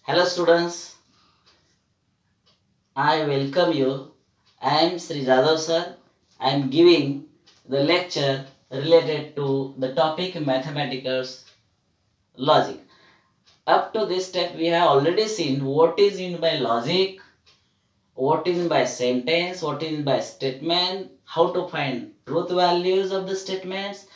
Hello students, I welcome you. I am Sri Jadhav sir. I am giving the lecture related to the topic mathematics logic. Up to this step we have already seen what is meant by logic, what is meant by sentence, what is meant by statement, how to find truth values of the statements,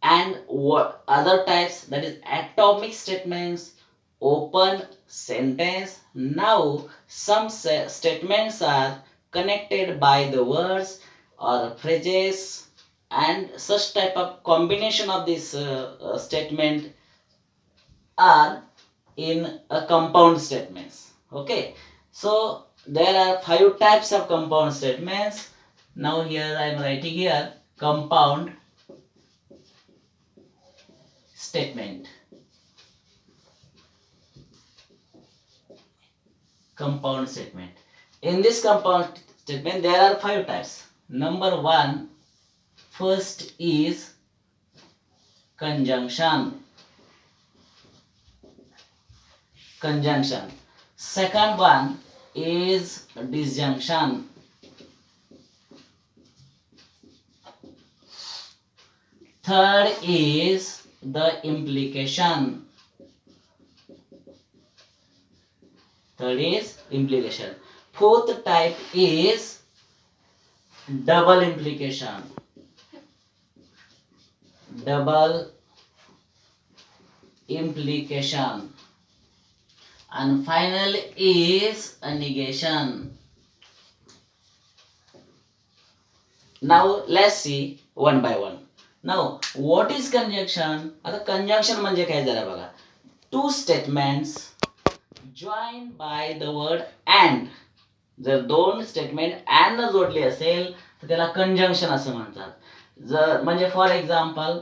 and what other types, that is atomic statements, open sentence. Now some statements are connected by the words or phrases, and such type of combination of this statement are in a compound statements. Okay, so there are 5 types of compound statements. Now here I am writing here compound statement. Compound statement. In this compound statement, there are 5 types. Number 1, first is conjunction. Conjunction. Second one is disjunction. Third is the implication. Third is implication. Fourth type is double implication. Double implication. And final is a negation. Now let's see one by one. Now what is conjunction? आता conjunction म्हणजे काय जरा बघा. Two statements joined by the word and. जर दोन statement and न जोडली असेल तर त्याला कंजंक्शन असं म्हणतात. जर म्हणजे फॉर एक्झाम्पल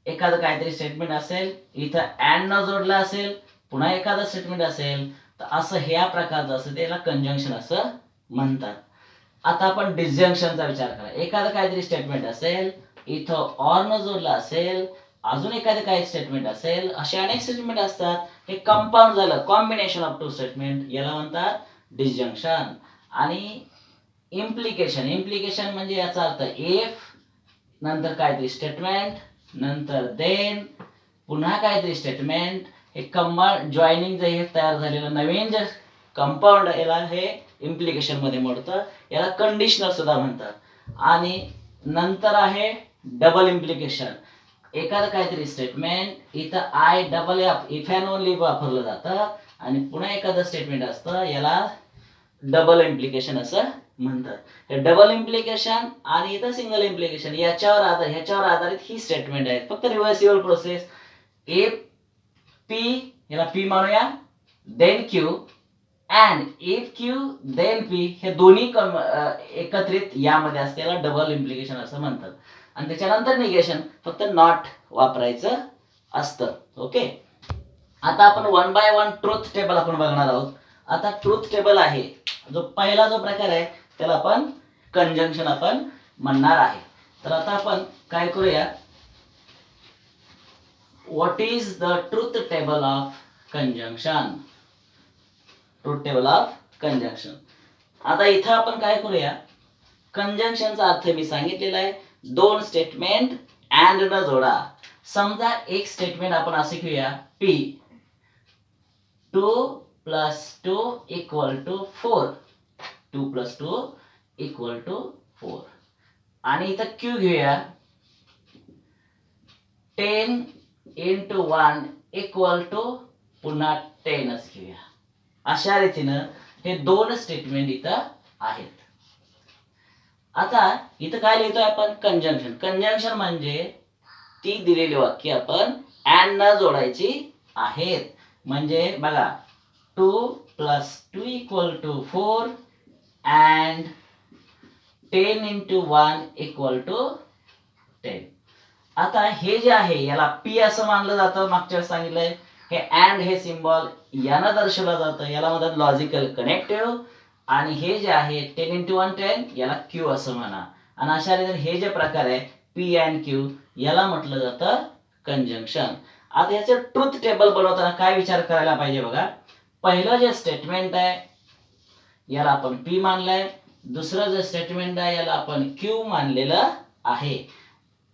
एखादं काहीतरी स्टेटमेंट असेल, इथं and न जोडलं असेल, पुन्हा एखादं स्टेटमेंट असेल, तर असं ह्या प्रकारचं असं त्याला कंजंक्शन असं म्हणतात. आता आपण डिसजंक्शनचा विचार करा. एखादं काहीतरी स्टेटमेंट असेल, इथं ऑर न जोडलं असेल, अजून एखादं काही स्टेटमेंट असेल, असे अनेक स्टेटमेंट असतात. हे कंपाऊंड झालं, कॉम्बिनेशन ऑफ टू स्टेटमेंट, याला म्हणतात डिसजंक्शन. आणि इम्प्लिकेशन. इम्प्लिकेशन म्हणजे याचा अर्थ इफ नंतर काहीतरी स्टेटमेंट, नंतर देन, पुन्हा काहीतरी स्टेटमेंट, हे कंबाईन जॉईनिंग जे हे तयार झालेलं नवीन जे कंपाऊंड, याला हे इम्प्लिकेशन मध्ये मोडतं. याला कंडिशनल सुद्धा म्हणतात. आणि नंतर आहे डबल इम्प्लिकेशन. एखादं काहीतरी स्टेटमेंट, इथं I double F, if and only वापरलं जातं, आणि पुन्हा एखादं स्टेटमेंट असतं, याला डबल इम्प्लिकेशन असं म्हणतात. हे डबल इम्प्लिकेशन आणि इथं सिंगल इम्प्लिकेशन ह्याच्यावर आधारित ही स्टेटमेंट आहेत. फक्त रिव्हर्सिबल प्रोसेस. इफ पी, याला पी मानूया, then Q, and if Q then P, हे दोन्ही एकत्रित यामध्ये असते, याला डबल इम्प्लिकेशन असं म्हणतात. आणि त्याच्यानंतर निगेशन, फक्त नॉट वापरायचं असतं. ओके, आता आपण one by one truth table आपण बघणार आहोत. आता ट्रूथ टेबल आहे जो पहिला जो प्रकार आहे त्याला आपण कंजंक्शन आपण म्हणणार आहे. तर आता आपण काय करूया, what is the truth table of conjunction. Truth table of conjunction. आता इथं आपण काय करूया, कंजंक्शनचा अर्थ मी सांगितलेला आहे. दोन स्टेटमेंट अँड न जोडा. समजा एक स्टेटमेंट आपण असे घेऊया, पी 2 + 2 = 4. 2 + 2 = 4. आणि इथं क्यू घेऊया, 10 × 1 = पुन्हा 10च घेऊया. अशा रीतीनं हे दोन स्टेटमेंट इथं आहेत. आता इथं काय लिहितोय आपण, कंजंक्शन. कंजंक्शन म्हणजे ती दिलेली वाक्य आपण अँड न जोडायची आहेत. म्हणजे बघा, 2 + 2 = 4 and 10 × 1 = 10. आता हे जे आहे याला पी असं मानलं जातं. मागच्या वेळेस सांगितलंय, हे अँड हे सिम्बॉल यानं दर्शवलं जातं, याला म्हणतात लॉजिकल कनेक्टिव्ह. आणि हे जे आहे 10 × 1 10, याला क्यू असं म्हणा. आणि अशा रीतीने हे जे प्रकार आहे पी अँड क्यू, याला म्हटलं जातं कंजंक्शन. आता याचं ट्रूथ टेबल बनवताना काय विचार करायला पाहिजे बघा. पहिलं जे स्टेटमेंट आहे याला आपण P मानलंय, दुसरं जे स्टेटमेंट आहे याला आपण Q मानलेलं आहे.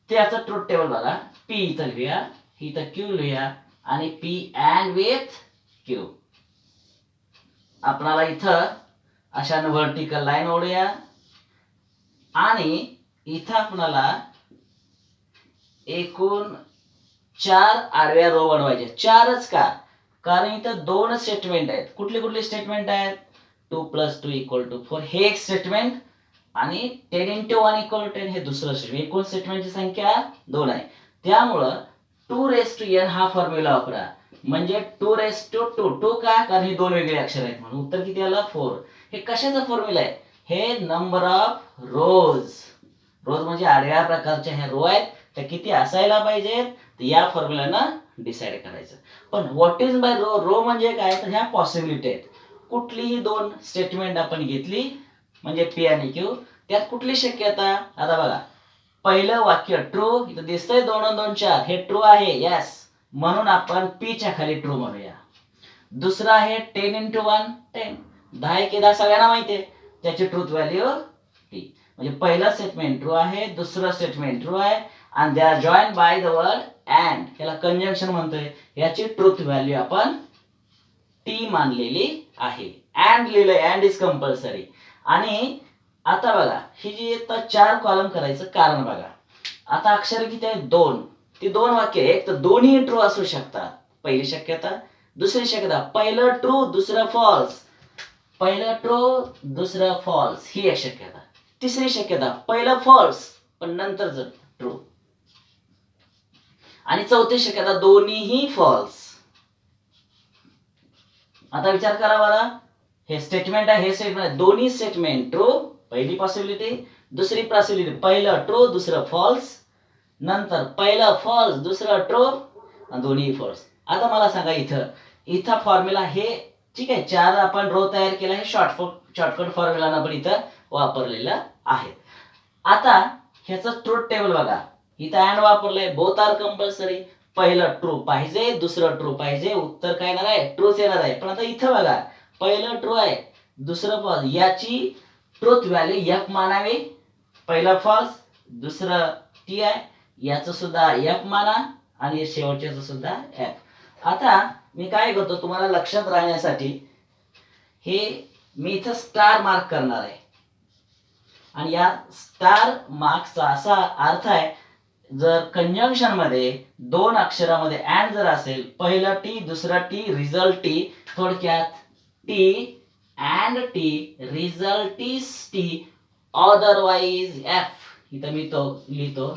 त्याचं ट्रूथ टेबल बघा. P इथं लिहूया, इथं Q लिहूया आणि P अँड विथ Q. आपल्याला इथं अशा व्हर्टिकल लाईन ओढूया आणि इथं आपल्याला एकूण 4 आडव्या रो बनवायचे. 4च का? कारण इथं 2 स्टेटमेंट आहेत. कुठली कुठली स्टेटमेंट आहेत? 2 + 2 = 4 हे एक स्टेटमेंट आणि 10 × 1 = 10 हे दुसरं स्टेटमेंट. एकूण स्टेटमेंटची संख्या 2 आहे. त्यामुळं 2n हा फॉर्म्युला वापरा. म्हणजे 2 2 का? कारण ही 2 वेगळी अक्षर आहेत म्हणून. उत्तर किती आलं? 4. हे कशाचा फॉर्म्युला आहे? हे नंबर ऑफ रोज. रोज म्हणजे आडव्या प्रकारच्या ह्या रो आहेत, त्या किती असायला पाहिजेत तर या फॉर्म्युलानं डिसाइड करायचं. पण what is by row? Row म्हणजे काय? तर ह्या पॉसिबिलिटी आहेत. कुठलीही 2 स्टेटमेंट आपण घेतली म्हणजे P आणि Q, त्यात कुठली शक्यता? आता बघा, पहिलं वाक्य ट्रू, इथं दिसतंय 2 आणि 2 4, हे ट्रू आहे. यस, म्हणून आपण P च्या खाली ट्रू म्हणूया. दुसरं आहे 10 × 1 10, 10 × 10 सगळ्यांना माहिती आहे, त्याची ट्रूथ व्हॅल्यू T. म्हणजे पहिलं स्टेटमेंट ट्रू आहे, दुसरं स्टेटमेंट ट्रू आहे आणि they are joined by the word and, याला कंजंक्शन म्हणतोय. याची ट्रूथ व्हॅल्यू आपण T मानलेली आहे. अँड लिहिलंय, अँड इज कंपल्सरी. आणि आता बघा, ही जी आता 4 कॉलम करायचं कारण बघा, आता अक्षर किती आहेत? 2. ती 2 वाक्य, एक तर दोन्ही ट्रू असू शकतात, पहिली शक्यता. दुसरी शक्यता, पहिलं ट्रू दुसरं फॉल्स, पहिलं ट्रू दुसरं फॉल्स, ही एक शक्यता. तिसरी शक्यता, पहिलं फॉल्स पण नंतरचं ट्रू. आणि चौथी शक्यता, दोन्हीही फॉल्स. आता विचार करा बरं, हे स्टेटमेंट आहे, हे स्टेटमेंट आहे, दोन्ही स्टेटमेंट ट्रू, पहिली पॉसिबिलिटी. दुसरी पॉसिबिलिटी, पहिलं ट्रू दुसरं फॉल्स, नंतर पहिलं फॉल्स दुसरं ट्रू आणि दोन्ही फॉल्स. आता मला सांगा, इथं फॉर्म्युला हे ठीक आहे, 4 आपण रो तयार केला, हे शॉर्टकट फॉर्म्युला आपण इथं वापरलेलं आहे. आता ह्याचं ट्रूथ टेबल बघा, इथं अँड वापरलंय, बोथ आर कंपल्सरी. पहिलं ट्रू पाहिजे, दुसरं ट्रू पाहिजे, उत्तर काय येणार आहे? ट्रूच येणार आहे. पण आता इथं बघा, पहिलं ट्रू आहे, दुसरं फॉल्स, याची ट्रूथ व्हॅल्यू F मानावी. पहिलं फॉल्स, दुसरं T आहे, याचं सुद्धा F माना आणि शेवटच्याचं सुद्धा F. आता मी काय करतो तुम्हाला लक्षात राहण्यासाठी, हे मी इथं स्टार मार्क करणार आहे आणि या स्टार मार्कचा असा अर्थ आहे, जर कंजंक्शन मध्ये 2 अक्षरामध्ये अँड जर असेल, पहिलं T दुसरं T रिझल्ट T, थोडक्यात T and T result is T, otherwise F. इथं मी तो लिहितो,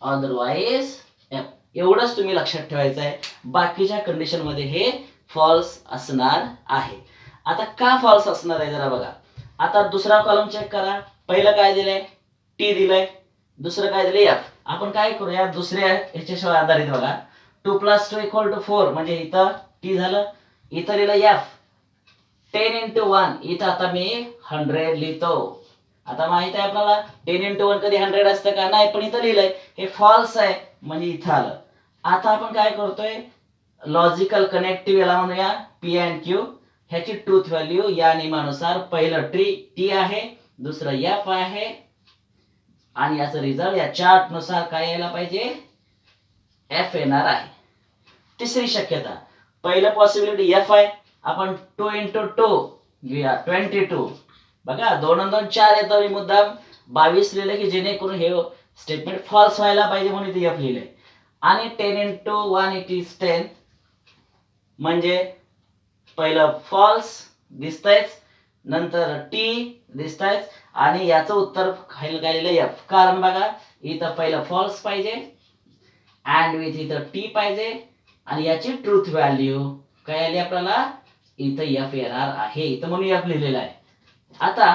अदरवाइज F. एवढंच तुम्ही लक्षात ठेवायचं आहे. बाकीच्या कंडिशन मध्ये हे फॉल्स असणार आहे. आता का फॉल्स असणार आहे जरा बघा. आता दुसरा कॉलम चेक करा, पहिलं काय दिलंय? T दिलंय, दुसरं काय दिलंय? F. आपण काय करूया, दुसऱ्या ह्याच्याशिवाय आधारित बघा, 2 + 2 = 4, म्हणजे इथं T झालं, इथं लिहिलं F. 10 × 1, इथं आता मी 100 लिहितो. आता माहित आहे आपल्याला 10 × 1 कधी 100 असतं का? नाही, पण इथं लिहिलंय, हे फॉल्स आहे म्हणजे इथं आलं. आता आपण काय करतोय, लॉजिकल कनेक्टिव्ह याला म्हणूया P अँड Q. ह्याची ट्रूथ व्हॅल्यू या नियमानुसार पहिलं T आहे, दुसरं F आहे आणि याचं रिझल्ट या चार्ट नुसार काय यायला पाहिजे? F येणार आहे. तिसरी शक्यता, पहिलं पॉसिबिलिटी F आहे, आपण 2 × 2 घेऊया, 22. बघा 2 आणि 2 4 येतं, मी मुद्दाम 22 लिहिलं की जेणेकरून हे स्टेटमेंट फॉल्स व्हायला पाहिजे म्हणून इथे F लिहिलंय. आणि 10 × 1 इट इज 10, म्हणजे पहिलं फॉल्स दिसतंयच, नंतर T दिसतंयच आणि याचं उत्तर खाली काय लिहिलं? F. कारण बघा, इथं पहिलं फॉल्स पाहिजे अँड विथ इथं T पाहिजे आणि याची ट्रूथ व्हॅल्यू काय आली आपल्याला? इथं F येणार आहे, इथं म्हणून F लिहिलेलं आहे. आता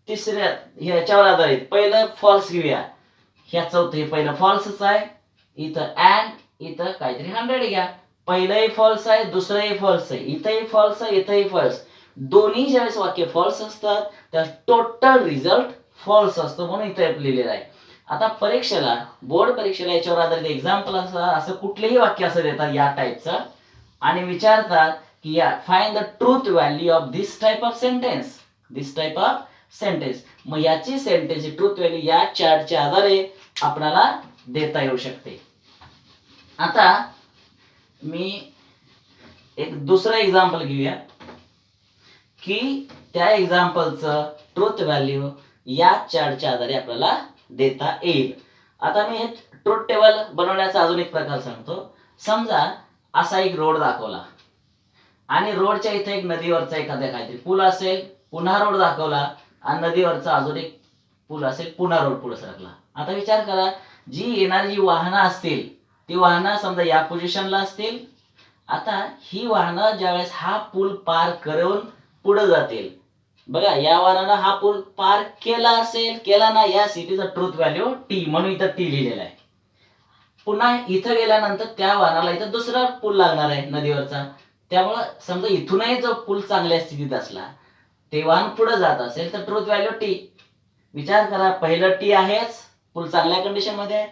तिसऱ्या ह्याच्यावर आधारित पहिलं फॉल्स घेऊया, ह्याचं होतं हे पहिलं फॉल्सच आहे, इथं अँड इथं काहीतरी 100 घ्या. पहिलंही फॉल्स आहे, दुसरंही फॉल्स आहे, इथंही फॉल्स आहे, इथंही फॉल्स. दोन्ही ज्यावेळेस वाक्य फॉल्स असतात त्या टोटल रिझल्ट फॉल्स असतो म्हणून इथं लिहिलेलं आहे. आता परीक्षेला, बोर्ड परीक्षेला याच्यावर आधारित एक्झाम्पल असं कुठलेही वाक्य असं देतात या टाईपचं आणि विचारतात की find the truth value of this type of sentence. This type of sentence. मग याची सेंटेन्सची ट्रूथ व्हॅल्यू या चार्टच्या आधारे आपल्याला देता येऊ शकते. आता मी एक दुसरं एक्झाम्पल घेऊया की त्या एक्झाम्पलचं ट्रूथ व्हॅल्यू या चार्टच्या आधारे आपल्याला देता येईल. आता मी हे ट्रूथ टेबल बनवण्याचा अजून एक प्रकार सांगतो. समजा असा एक रोड दाखवला आणि रोडच्या इथे एक नदीवरचा एखादा काहीतरी पूल असेल, पुन्हा रोड दाखवला आणि नदीवरचा अजून एक पूल असेल, पुन्हा रोड पुढे सरकला. आता विचार करा, जी येणारी जी वाहनं असतील ती वाहनं समजा या पोझिशनला असतील. आता ही वाहनं ज्यावेळेस हा पूल पार करून पुढे जातील, बघा या वाहनानं हा पूल पार केला असेल, केला ना, या सिटीचा ट्रूथ व्हॅल्यू टी म्हणून इथं टी लिहिलेला आहे. पुन्हा इथं गेल्यानंतर त्या वाहनाला इथं दुसरा पूल लागणार आहे नदीवरचा. त्यामुळं समजा इथूनही जो पूल चांगल्या स्थितीत असला, ते वाहन पुढे जात असेल तर ट्रूथ व्हॅल्यू टी. विचार करा, पहिलं टी आहेच, पूल चांगल्या कंडिशन मध्ये आहे.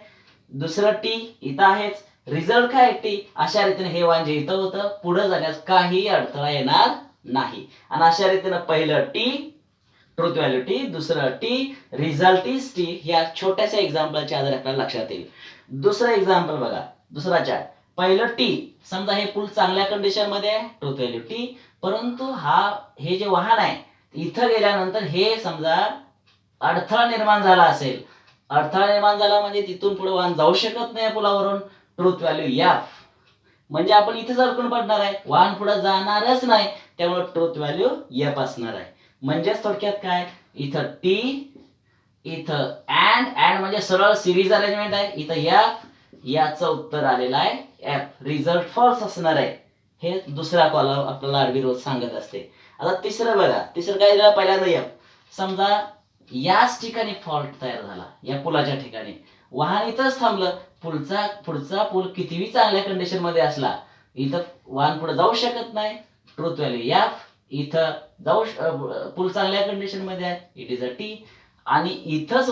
दुसरं टी इथं आहेच, रिझल्ट काय टी. अशा रीतीने हे वाहन जे इथं होतं पुढे जाण्यास काही अडथळा येणार नाही. आणि अशा रीतीने पहिलं टी, ट्रूथ व्हॅल्यू टी, दुसरं टी, रिझल्ट इज टी. या छोट्याशा एक्झाम्पलच्या आधारे आपल्याला लक्षात येईल. दुसरं एक्झाम्पल बघा, दुसरा चार्ट. पहिलं टी, समजा हे पूल चांगल्या कंडिशन मध्ये आहे, ट्रूथ व्हॅल्यू टी. परंतु हे जे वाहन आहे इथं गेल्यानंतर हे समजा अडथळा निर्माण झाला असेल, अडथळा निर्माण झाला म्हणजे तिथून पुढे वाहन जाऊ शकत नाही पुलावरून, ट्रूथ व्हॅल्यू एफ. म्हणजे आपण इथेच अडकून पडणार आहे, वाहन पुढे जाणारच नाही, त्यामुळे ट्रूथ व्हॅल्यू एफ असणार आहे. म्हणजेच थोडक्यात काय, इथं टी, इथं अँड म्हणजे सरळ सिरीज अरेंजमेंट आहे, इथं एफ, याचं उत्तर आलेलं आहे एफ. रिझल्ट फॉल्स असणार आहे. हे दुसरा कॉलम आपल्याला आडवी रोज सांगत असते. आता तिसरं बघा, तिसरं काय झालं, पहिल्यांदा एफ. समजा याच ठिकाणी फॉल्ट तयार झाला, या पुलाच्या ठिकाणी वाहन इथंच थांबलं. पुढचा पूल कितीही चांगल्या कंडिशन मध्ये असला, इथं वाहन पुढे जाऊ शकत नाही, ट्रूथ व्हॅल्यू एफ. इथं पूल चांगल्या कंडिशन मध्ये आहे, इट इज अ टी. आणि इथंच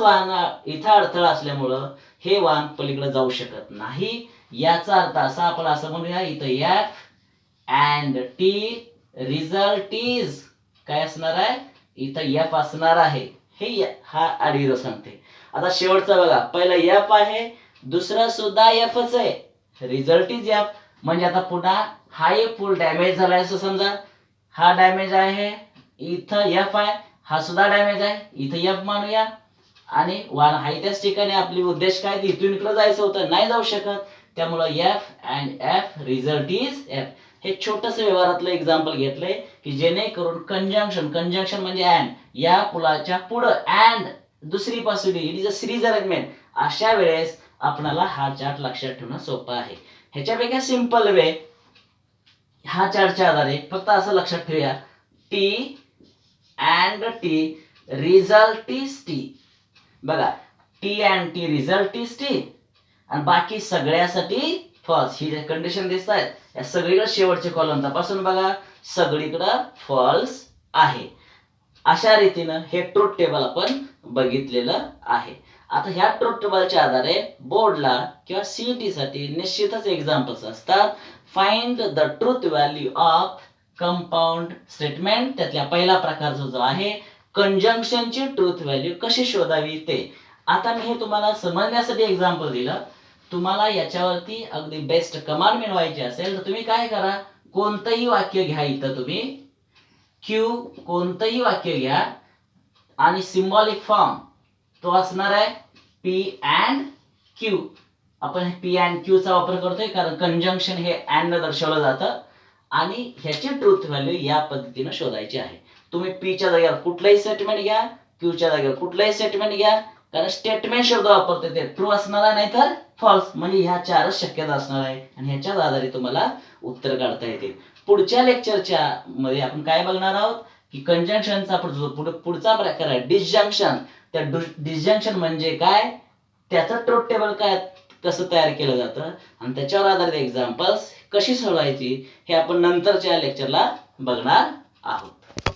इथं अडथळा असल्यामुळं हे वाहन पलीकडे जाऊ शकत नाही. याचा अर्थ असा, आपण असं म्हणूया, इथं F and T, result is काय असणार आहे, इथं एफ असणार आहे. हे हा आडवी सांगते. आता शेवटचं बघा, पहिलं एफ आहे, दुसरं सुद्धा एफच आहे, रिझल्ट इज एफ. म्हणजे आता पुन्हा हा एक पूल डॅमेज झालाय असं समजा, हा डॅमेज आहे, इथं एफ आहे, हा सुद्धा डॅमेज आहे, इथं एफ मानूया. आणि वाहन आहे त्याच ठिकाणी, आपली उद्देश काय, इथून इकडे जायचं होतं, नाही जाऊ शकत, त्यामुळं F and F, result is F. हे छोटस व्यवहारातलं एक्झाम्पल घेतलंय की जेणेकरून कंजंक्शन म्हणजे अँड, या पुलाच्या पुढं अँड दुसरी possibility, it is a series arrangement. अशा वेळेस आपल्याला हा चार्ट लक्षात ठेवणं सोपं आहे. ह्याच्यापेक्षा सिंपल वे, हा चार्टच्या आधारे फक्त असं लक्षात ठेवूया, T and T, result is T. बघा, T and T, result is T. आणि बाकी सगळ्यासाठी फॉल्स. ही जे कंडिशन दिसत आहेत या सगळीकडे शेवटचे कॉलम तपासून बघा, सगळीकडं फॉल्स आहे. अशा रीतीनं हे ट्रूथ टेबल आपण बघितलेलं आहे. आता ह्या ट्रूथ टेबलच्या आधारे बोर्डला किंवा सीईटी साठी निश्चितच एक्झाम्पल्स असतात. Find the truth value of compound statement. त्यातल्या पहिला प्रकार जो आहे कंजंक्शनची ट्रूथ व्हॅल्यू कशी शोधावी ते. आता मी हे तुम्हाला समजण्यासाठी एक्झाम्पल दिलं. तुम्हाला याच्यावरती अगदी बेस्ट कमांड मिळवायची असेल तर तुम्ही काय करा, कोणतंही वाक्य घ्या, इथं तुम्ही क्यू कोणतंही वाक्य घ्या आणि सिम्बॉलिक फॉर्म तो असणार आहे पी अँड क्यू. आपण पी अँड क्यू चा वापर करतोय कारण कंजंक्शन हे अँड न दर्शवलं जातं आणि ह्याची ट्रूथ व्हॅल्यू या पद्धतीने शोधायची आहे. तुम्ही पी च्या जागेवर कुठलंही स्टेटमेंट घ्या, क्यू च्या जागेवर कुठलंही स्टेटमेंट घ्या, कारण स्टेटमेंट शब्द वापरते ते ट्रू असणार आहे नाहीतर फॉल्स. म्हणजे ह्या चारच शक्यता असणार आहे आणि ह्याच्याच आधारे तुम्हाला उत्तर काढता येतील. पुढच्या लेक्चरच्या मध्ये आपण काय बघणार आहोत की कंजंक्शनचा पुढचा प्रकार आहे डिसजंक्शन. त्या डिसजंक्शन म्हणजे काय, त्याचं ट्रूथ टेबल काय कसं तयार केलं जातं आणि त्याच्यावर आधारित एक्झाम्पल्स कशी सोडवायची हे आपण नंतरच्या लेक्चरला बघणार आहोत.